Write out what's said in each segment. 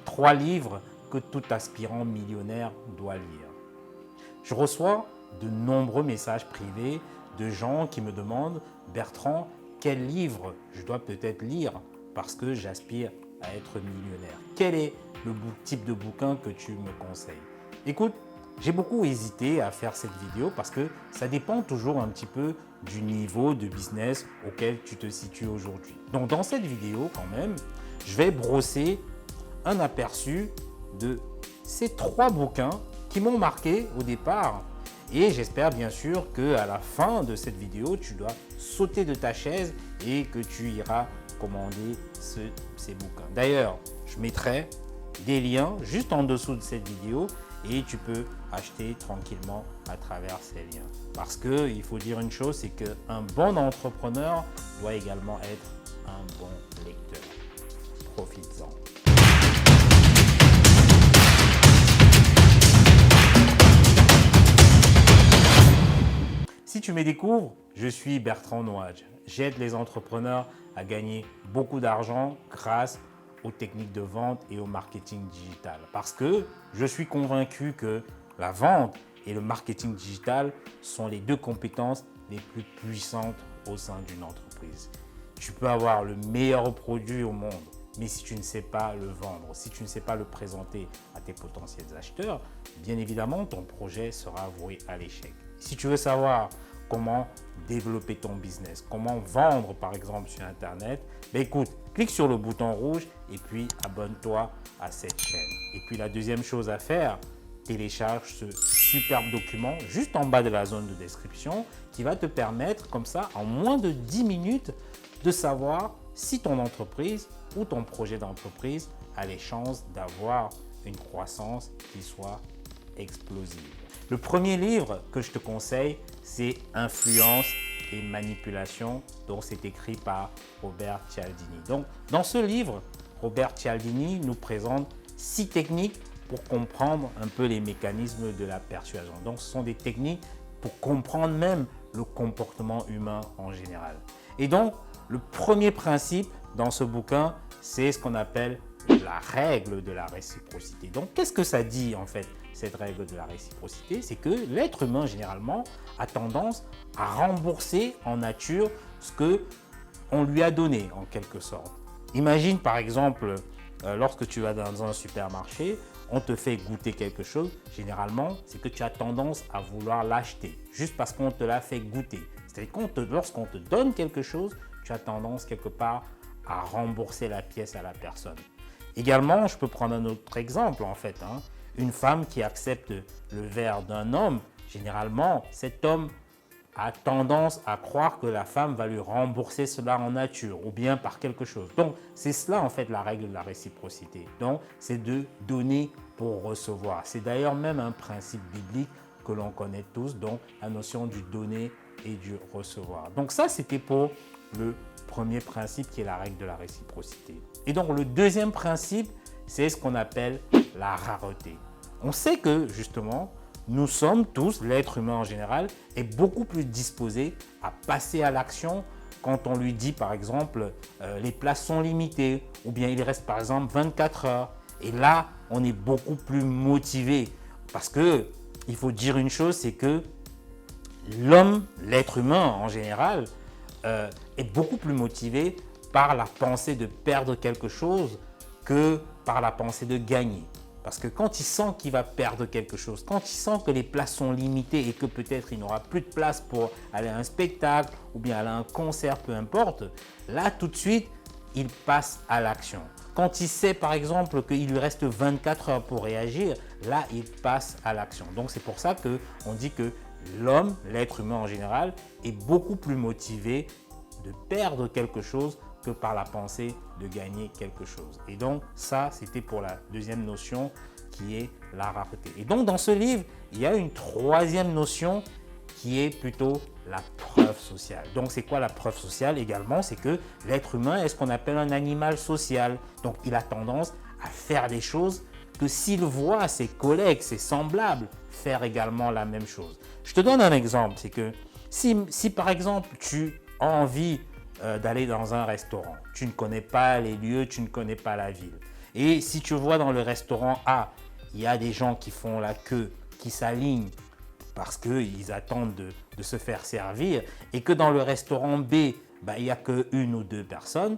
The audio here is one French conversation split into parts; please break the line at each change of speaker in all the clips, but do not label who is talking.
3 livres que tout aspirant millionnaire doit lire. Je reçois de nombreux messages privés de gens qui me demandent « Bertrand, quel livre je dois peut-être lire parce que j'aspire à être millionnaire? Quel est le type de bouquin que tu me conseilles ?» Écoute, j'ai beaucoup hésité à faire cette vidéo parce que ça dépend toujours un petit peu du niveau de business auquel tu te situes aujourd'hui. Donc dans cette vidéo quand même, je vais brosser un aperçu de ces 3 bouquins qui m'ont marqué au départ. Et j'espère bien sûr qu'à la fin de cette vidéo, tu dois sauter de ta chaise et que tu iras commander ces bouquins. D'ailleurs, je mettrai des liens juste en dessous de cette vidéo et tu peux acheter tranquillement à travers ces liens. Parce qu'il faut dire une chose, c'est qu'un bon entrepreneur doit également être un bon lecteur. Profites-en. Si tu me découvres, je suis Bertrand Noadj. J'aide les entrepreneurs à gagner beaucoup d'argent grâce aux techniques de vente et au marketing digital. Parce que je suis convaincu que la vente et le marketing digital sont les 2 compétences les plus puissantes au sein d'une entreprise. Tu peux avoir le meilleur produit au monde, mais si tu ne sais pas le vendre, si tu ne sais pas le présenter à tes potentiels acheteurs, bien évidemment, ton projet sera voué à l'échec. Si tu veux savoir comment développer ton business, comment vendre par exemple sur Internet, écoute, clique sur le bouton rouge et puis abonne-toi à cette chaîne. Et puis la deuxième chose à faire, télécharge ce superbe document juste en bas de la zone de description qui va te permettre comme ça en moins de 10 minutes de savoir si ton entreprise ou ton projet d'entreprise a les chances d'avoir une croissance qui soit explosive. Le premier livre que je te conseille, c'est Influence et manipulation, donc c'est écrit par Robert Cialdini. Donc, dans ce livre, Robert Cialdini nous présente 6 techniques pour comprendre un peu les mécanismes de la persuasion. Donc, ce sont des techniques pour comprendre même le comportement humain en général. Et donc, le premier principe dans ce bouquin, c'est ce qu'on appelle la règle de la réciprocité. Donc, qu'est-ce que ça dit en fait, cette règle de la réciprocité? C'est que l'être humain, généralement, a tendance à rembourser en nature ce qu'on lui a donné, en quelque sorte. Imagine, par exemple, lorsque tu vas dans un supermarché, on te fait goûter quelque chose, généralement, c'est que tu as tendance à vouloir l'acheter, juste parce qu'on te l'a fait goûter. C'est-à-dire que lorsqu'on te donne quelque chose, tu as tendance quelque part à rembourser la pièce à la personne. Également, je peux prendre un autre exemple en fait. Une femme qui accepte le verre d'un homme, généralement, cet homme a tendance à croire que la femme va lui rembourser cela en nature ou bien par quelque chose. Donc, c'est cela en fait la règle de la réciprocité. Donc, c'est de donner pour recevoir. C'est d'ailleurs même un principe biblique que l'on connaît tous, donc la notion du donner et du recevoir. Donc ça, c'était pour le premier principe qui est la règle de la réciprocité. Et donc le deuxième principe, c'est ce qu'on appelle la rareté. On sait que justement, nous sommes tous, l'être humain en général, est beaucoup plus disposé à passer à l'action quand on lui dit par exemple les places sont limitées ou bien il reste par exemple 24 heures. Et là, on est beaucoup plus motivé parce que il faut dire une chose, c'est que l'homme, l'être humain en général, est beaucoup plus motivé par la pensée de perdre quelque chose que par la pensée de gagner. Parce que quand il sent qu'il va perdre quelque chose, quand il sent que les places sont limitées et que peut-être il n'aura plus de place pour aller à un spectacle ou bien aller à un concert, peu importe, là tout de suite, il passe à l'action. Quand il sait par exemple qu'il lui reste 24 heures pour réagir, là il passe à l'action. Donc c'est pour ça qu'on dit que l'homme, l'être humain en général, est beaucoup plus motivé de perdre quelque chose que par la pensée de gagner quelque chose. Et donc ça, c'était pour la deuxième notion qui est la rareté. Et donc dans ce livre, il y a une troisième notion qui est plutôt la preuve sociale. Donc c'est quoi la preuve sociale également? C'est que l'être humain est ce qu'on appelle un animal social. Donc il a tendance à faire des choses que s'il voit ses collègues, ses semblables faire également la même chose. Je te donne un exemple, c'est que si par exemple tu as envie d'aller dans un restaurant, tu ne connais pas les lieux, tu ne connais pas la ville, Et si tu vois dans le restaurant A, il y a des gens qui font la queue, qui s'alignent parce qu'ils attendent de se faire servir, et que dans le restaurant B, il n'y a qu'une ou deux personnes,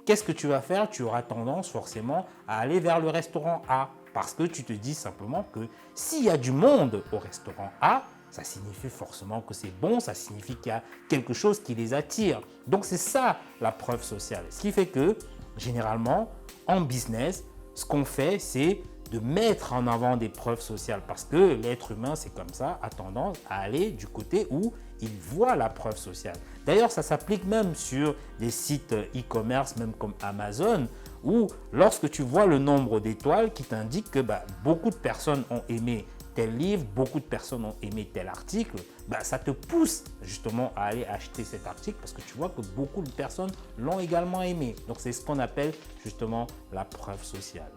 qu'est-ce que tu vas faire? Tu auras tendance forcément à aller vers le restaurant A, parce que tu te dis simplement que s'il y a du monde au restaurant A, ça signifie forcément que c'est bon, ça signifie qu'il y a quelque chose qui les attire. Donc c'est ça la preuve sociale. Ce qui fait que généralement en business, ce qu'on fait, c'est de mettre en avant des preuves sociales, parce que l'être humain, c'est comme ça, a tendance à aller du côté où il voit la preuve sociale. D'ailleurs, ça s'applique même sur des sites e-commerce, même comme Amazon, où lorsque tu vois le nombre d'étoiles qui t'indique que beaucoup de personnes ont aimé tel livre, beaucoup de personnes ont aimé tel article, ça te pousse justement à aller acheter cet article, parce que tu vois que beaucoup de personnes l'ont également aimé. Donc c'est ce qu'on appelle justement la preuve sociale.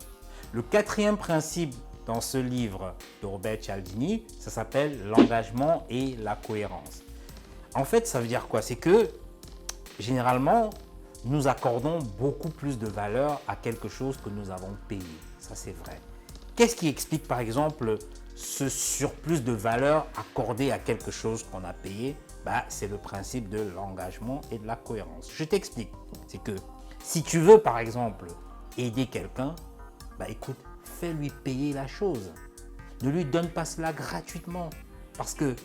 Le quatrième principe dans ce livre de Robert Cialdini, ça s'appelle l'engagement et la cohérence. En fait, ça veut dire quoi? C'est que généralement, nous accordons beaucoup plus de valeur à quelque chose que nous avons payé. Ça, c'est vrai. Qu'est-ce qui explique par exemple ce surplus de valeur accordé à quelque chose qu'on a payé? C'est le principe de l'engagement et de la cohérence. Je t'explique. C'est que si tu veux par exemple aider quelqu'un, écoute, fais-lui payer la chose. Ne lui donne pas cela gratuitement. Parce que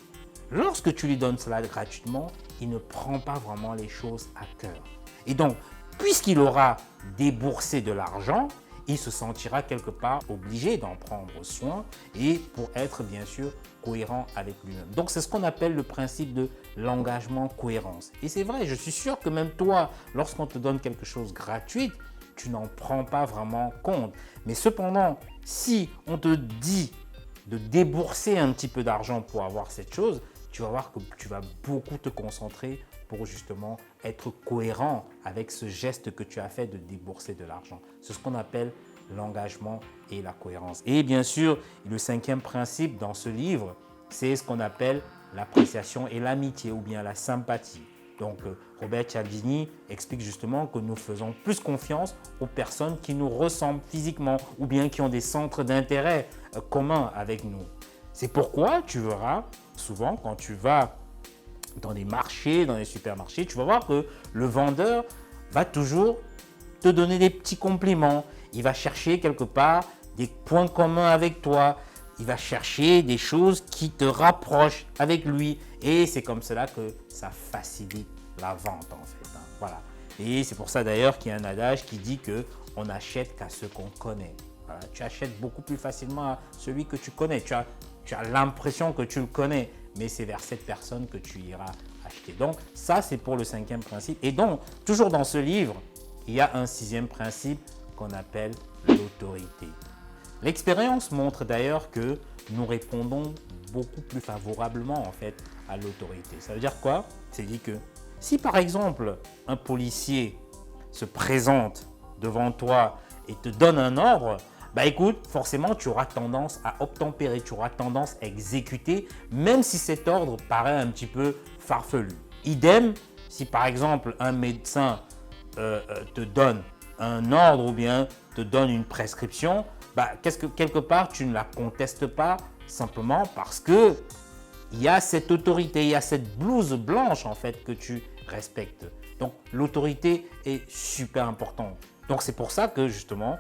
lorsque tu lui donnes cela gratuitement, il ne prend pas vraiment les choses à cœur. Et donc, puisqu'il aura déboursé de l'argent, il se sentira quelque part obligé d'en prendre soin et pour être bien sûr cohérent avec lui-même. Donc c'est ce qu'on appelle le principe de l'engagement-cohérence. Et c'est vrai, je suis sûr que même toi, lorsqu'on te donne quelque chose gratuit, tu n'en prends pas vraiment compte. Mais cependant, si on te dit de débourser un petit peu d'argent pour avoir cette chose, tu vas voir que tu vas beaucoup te concentrer pour justement être cohérent avec ce geste que tu as fait de débourser de l'argent. C'est ce qu'on appelle l'engagement et la cohérence. Et bien sûr, le cinquième principe dans ce livre, c'est ce qu'on appelle l'appréciation et l'amitié ou bien la sympathie. Donc, Robert Cialdini explique justement que nous faisons plus confiance aux personnes qui nous ressemblent physiquement ou bien qui ont des centres d'intérêt communs avec nous. C'est pourquoi tu verras souvent quand tu vas dans des marchés, dans des supermarchés, tu vas voir que le vendeur va toujours te donner des petits compliments. Il va chercher quelque part des points communs avec toi. Il va chercher des choses qui te rapprochent avec lui. Et c'est comme cela que ça facilite la vente en fait. Voilà. Et c'est pour ça d'ailleurs qu'il y a un adage qui dit qu'on n'achète qu'à ceux qu'on connaît. Voilà. Tu achètes beaucoup plus facilement à celui que tu connais. Tu as l'impression que tu le connais, mais c'est vers cette personne que tu iras acheter. Donc ça, c'est pour le cinquième principe. Et donc, toujours dans ce livre, il y a un sixième principe qu'on appelle l'autorité. L'expérience montre d'ailleurs que nous répondons beaucoup plus favorablement en fait à l'autorité. Ça veut dire quoi? C'est dit que si par exemple un policier se présente devant toi et te donne un ordre, écoute, forcément tu auras tendance à obtempérer, tu auras tendance à exécuter, même si cet ordre paraît un petit peu farfelu. Idem, si par exemple un médecin te donne un ordre ou bien te donne une prescription, quelque part tu ne la contestes pas simplement parce que il y a cette autorité, il y a cette blouse blanche en fait que tu respectes. Donc l'autorité est super importante. Donc c'est pour ça que justement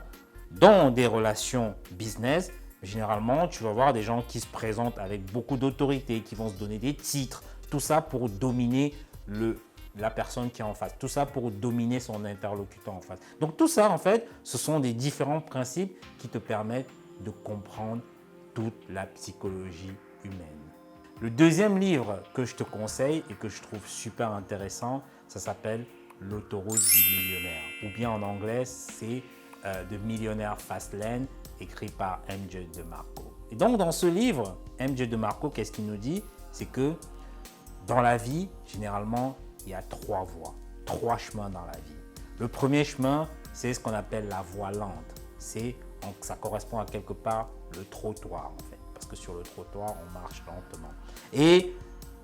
dans des relations business, généralement tu vas voir des gens qui se présentent avec beaucoup d'autorité, qui vont se donner des titres, tout ça pour dominer la personne qui est en face, tout ça pour dominer son interlocuteur en face. Donc tout ça en fait, ce sont des différents principes qui te permettent de comprendre toute la psychologie humaine. Le deuxième livre que je te conseille et que je trouve super intéressant, ça s'appelle L'autoroute du millionnaire. Ou bien en anglais, c'est The Millionaire Fast Lane, écrit par MJ DeMarco. Et donc dans ce livre, MJ DeMarco, qu'est-ce qu'il nous dit? C'est que dans la vie, généralement, il y a trois voies, trois chemins dans la vie. Le premier chemin, c'est ce qu'on appelle la voie lente. Ça correspond à quelque part le trottoir en fait. Parce que sur le trottoir, on marche lentement. Et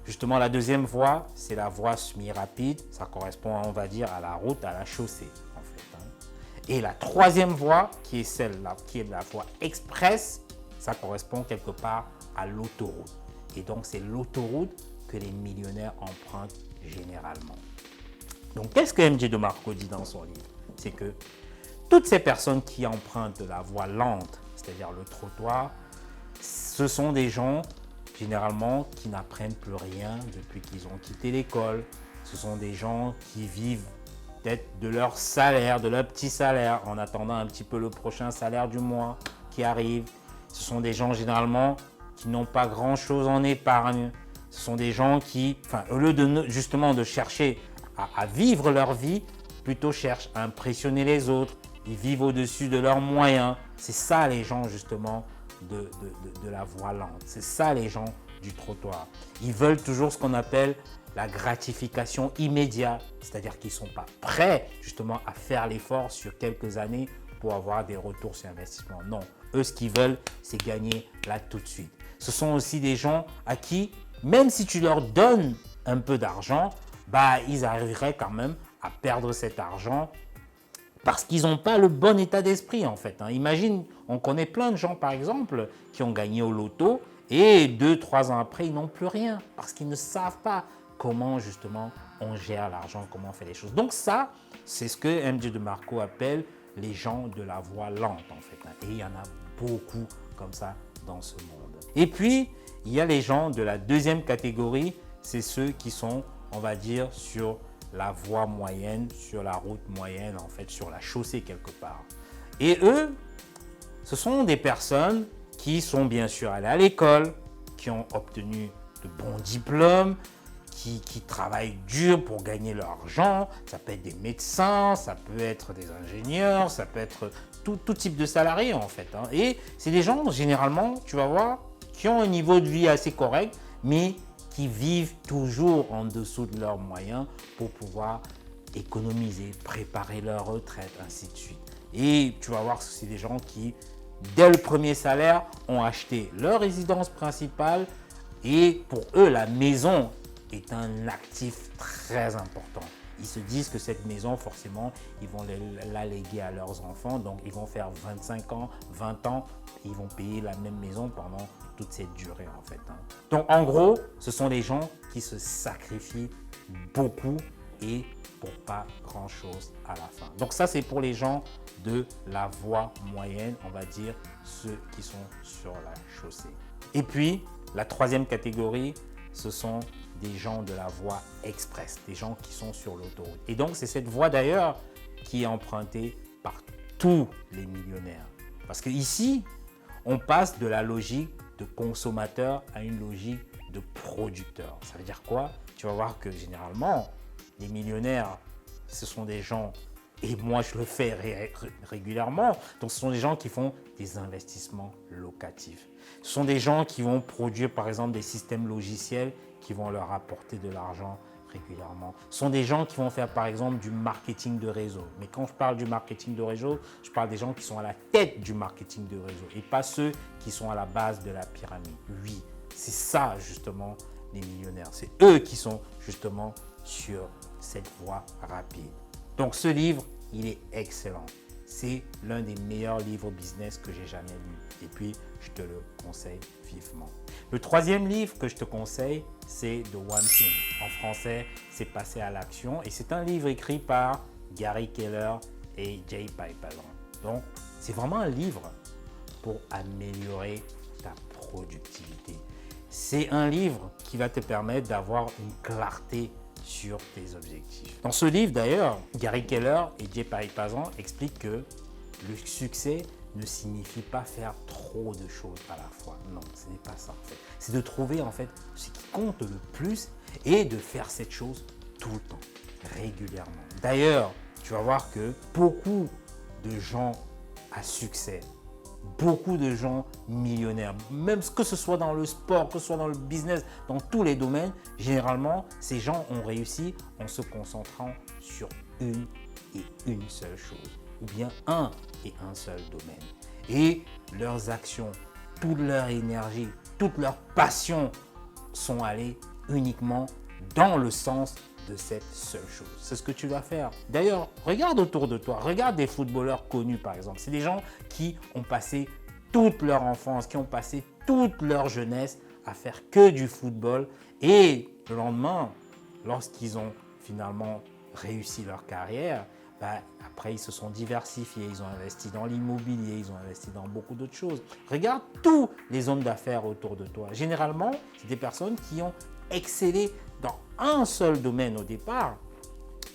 justement, la deuxième voie, c'est la voie semi-rapide. Ça correspond, on va dire, à la route, à la chaussée, en fait. Et la troisième voie, qui est celle-là, qui est la voie express, ça correspond quelque part à l'autoroute. Et donc, c'est l'autoroute que les millionnaires empruntent généralement. Donc, qu'est-ce que MJ DeMarco dit dans son livre? C'est que toutes ces personnes qui empruntent de la voie lente, c'est-à-dire le trottoir, ce sont des gens généralement qui n'apprennent plus rien depuis qu'ils ont quitté l'école. Ce sont des gens qui vivent peut-être de leur salaire, de leur petit salaire, en attendant un petit peu le prochain salaire du mois qui arrive. Ce sont des gens généralement qui n'ont pas grand-chose en épargne. Ce sont des gens qui, au lieu justement de chercher à vivre leur vie, plutôt cherchent à impressionner les autres. Ils vivent au-dessus de leurs moyens. C'est ça les gens justement de la voie lente. C'est ça les gens du trottoir. Ils veulent toujours ce qu'on appelle la gratification immédiate, c'est-à-dire qu'ils ne sont pas prêts justement à faire l'effort sur quelques années pour avoir des retours sur investissement. Non, eux ce qu'ils veulent, c'est gagner là tout de suite. Ce sont aussi des gens à qui, même si tu leur donnes un peu d'argent, ils arriveraient quand même à perdre cet argent parce qu'ils n'ont pas le bon état d'esprit en fait. Imagine, on connaît plein de gens par exemple qui ont gagné au loto et 2-3 ans après, ils n'ont plus rien parce qu'ils ne savent pas comment justement on gère l'argent, comment on fait les choses. Donc ça, c'est ce que MJ DeMarco appelle les gens de la voie lente en fait. Et il y en a beaucoup comme ça dans ce monde. Et puis, il y a les gens de la deuxième catégorie, c'est ceux qui sont, on va dire, sur la voie moyenne, sur la route moyenne, en fait, sur la chaussée quelque part. Et eux, ce sont des personnes qui sont bien sûr allées à l'école, qui ont obtenu de bons diplômes, qui travaillent dur pour gagner leur argent. Ça peut être des médecins, ça peut être des ingénieurs, ça peut être tout type de salariés en fait. Et c'est des gens, généralement, tu vas voir, qui ont un niveau de vie assez correct, mais qui vivent toujours en dessous de leurs moyens pour pouvoir économiser, préparer leur retraite, ainsi de suite. Et tu vas voir que c'est des gens qui, dès le premier salaire, ont acheté leur résidence principale et pour eux, la maison est un actif très important. Ils se disent que cette maison, forcément, ils vont la léguer à leurs enfants. Donc, ils vont faire 25 ans, 20 ans, et ils vont payer la même maison pendant toute cette durée, en fait. Donc, en gros, ce sont des gens qui se sacrifient beaucoup et pour pas grand-chose à la fin. Donc, ça, c'est pour les gens de la voie moyenne, on va dire, ceux qui sont sur la chaussée. Et puis, la troisième catégorie, ce sont des gens de la voie express, des gens qui sont sur l'autoroute. Et donc, c'est cette voie d'ailleurs qui est empruntée par tous les millionnaires. Parce qu'ici, on passe de la logique de consommateur à une logique de producteur. Ça veut dire quoi? Tu vas voir que généralement, les millionnaires, ce sont des gens, et moi je le fais régulièrement, donc ce sont des gens qui font des investissements locatifs. Ce sont des gens qui vont produire par exemple des systèmes logiciels qui vont leur apporter de l'argent régulièrement. Ce sont des gens qui vont faire par exemple du marketing de réseau. Mais quand je parle du marketing de réseau, je parle des gens qui sont à la tête du marketing de réseau et pas ceux qui sont à la base de la pyramide. Oui, c'est ça justement les millionnaires. C'est eux qui sont justement sur cette voie rapide. Donc ce livre, il est excellent. C'est l'un des meilleurs livres business que j'ai jamais lu. Et puis, je te le conseille vivement. Le troisième livre que je te conseille, c'est The One Thing. En français, c'est Passer à l'action. Et c'est un livre écrit par Gary Keller et Jay Papasan. Donc, c'est vraiment un livre pour améliorer ta productivité. C'est un livre qui va te permettre d'avoir une clarté sur tes objectifs. Dans ce livre, d'ailleurs, Gary Keller et Jay Papasan expliquent que le succès ne signifie pas faire trop de choses à la fois. Non, ce n'est pas ça en fait. C'est de trouver en fait ce qui compte le plus et de faire cette chose tout le temps, régulièrement. D'ailleurs, tu vas voir que beaucoup de gens à succès, beaucoup de gens millionnaires, même que ce soit dans le sport, que ce soit dans le business, dans tous les domaines, généralement, ces gens ont réussi en se concentrant sur une et une seule chose, ou bien un et un seul domaine. Et leurs actions, toute leur énergie, toute leur passion sont allées uniquement dans le sens de cette seule chose. C'est ce que tu vas faire. D'ailleurs, regarde autour de toi, regarde des footballeurs connus par exemple. C'est des gens qui ont passé toute leur enfance, qui ont passé toute leur jeunesse à faire que du football et le lendemain, lorsqu'ils ont finalement réussi leur carrière, après ils se sont diversifiés, ils ont investi dans l'immobilier, ils ont investi dans beaucoup d'autres choses. Regarde tous les hommes d'affaires autour de toi. Généralement, c'est des personnes qui ont excellé dans un seul domaine au départ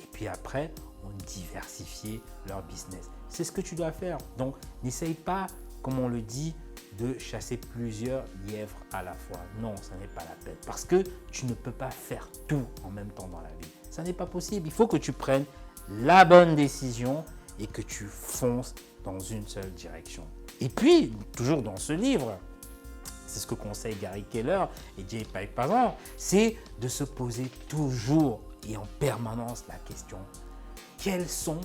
et puis après ont diversifié leur business. C'est ce que tu dois faire. Donc, n'essaye pas, comme on le dit, de chasser plusieurs lièvres à la fois. Non, ça n'est pas la peine parce que tu ne peux pas faire tout en même temps dans la vie. Ça n'est pas possible. Il faut que tu prennes la bonne décision et que tu fonces dans une seule direction. Et puis, toujours dans ce livre, c'est ce que conseille Gary Keller et Jay Papasan, c'est de se poser toujours et en permanence la question: quelles sont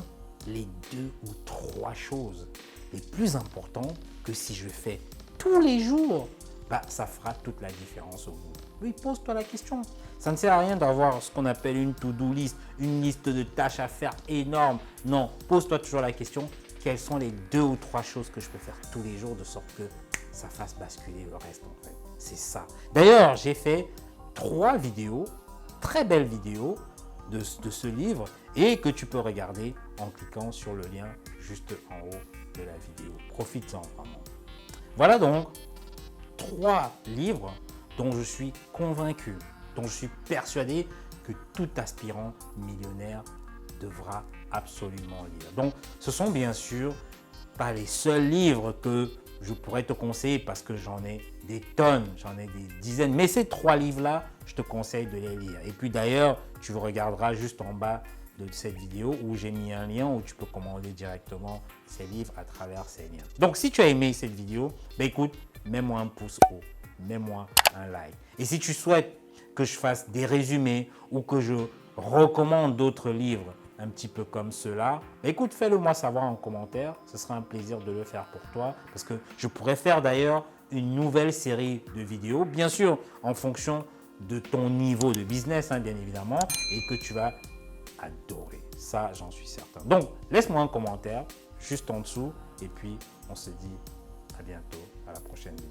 les 2 ou 3 choses les plus importantes que si je fais tous les jours, ça fera toute la différence au bout? Oui, pose-toi la question. Ça ne sert à rien d'avoir ce qu'on appelle une to-do list, une liste de tâches à faire énorme. Non, pose-toi toujours la question: quelles sont les 2 ou 3 choses que je peux faire tous les jours de sorte que ça fasse basculer le reste en fait. C'est ça. D'ailleurs, j'ai fait 3 vidéos, très belles vidéos de ce livre et que tu peux regarder en cliquant sur le lien juste en haut de la vidéo. Profite-en vraiment. Voilà donc 3 livres dont je suis convaincu, dont je suis persuadé que tout aspirant millionnaire devra absolument lire. Donc, ce sont bien sûr pas les seuls livres que je pourrais te conseiller parce que j'en ai des tonnes, j'en ai des dizaines. Mais ces 3 livres-là, je te conseille de les lire. Et puis d'ailleurs, tu regarderas juste en bas de cette vidéo où j'ai mis un lien où tu peux commander directement ces livres à travers ces liens. Donc, si tu as aimé cette vidéo, écoute, mets-moi un pouce haut, mets-moi un like. Et si tu souhaites que je fasse des résumés ou que je recommande d'autres livres un petit peu comme ceux-là, écoute, fais-le moi savoir en commentaire. Ce sera un plaisir de le faire pour toi parce que je pourrais faire d'ailleurs une nouvelle série de vidéos, bien sûr en fonction de ton niveau de business, bien évidemment, et que tu vas adorer. Ça, j'en suis certain. Donc, laisse-moi un commentaire juste en dessous et puis on se dit à bientôt à la prochaine vidéo.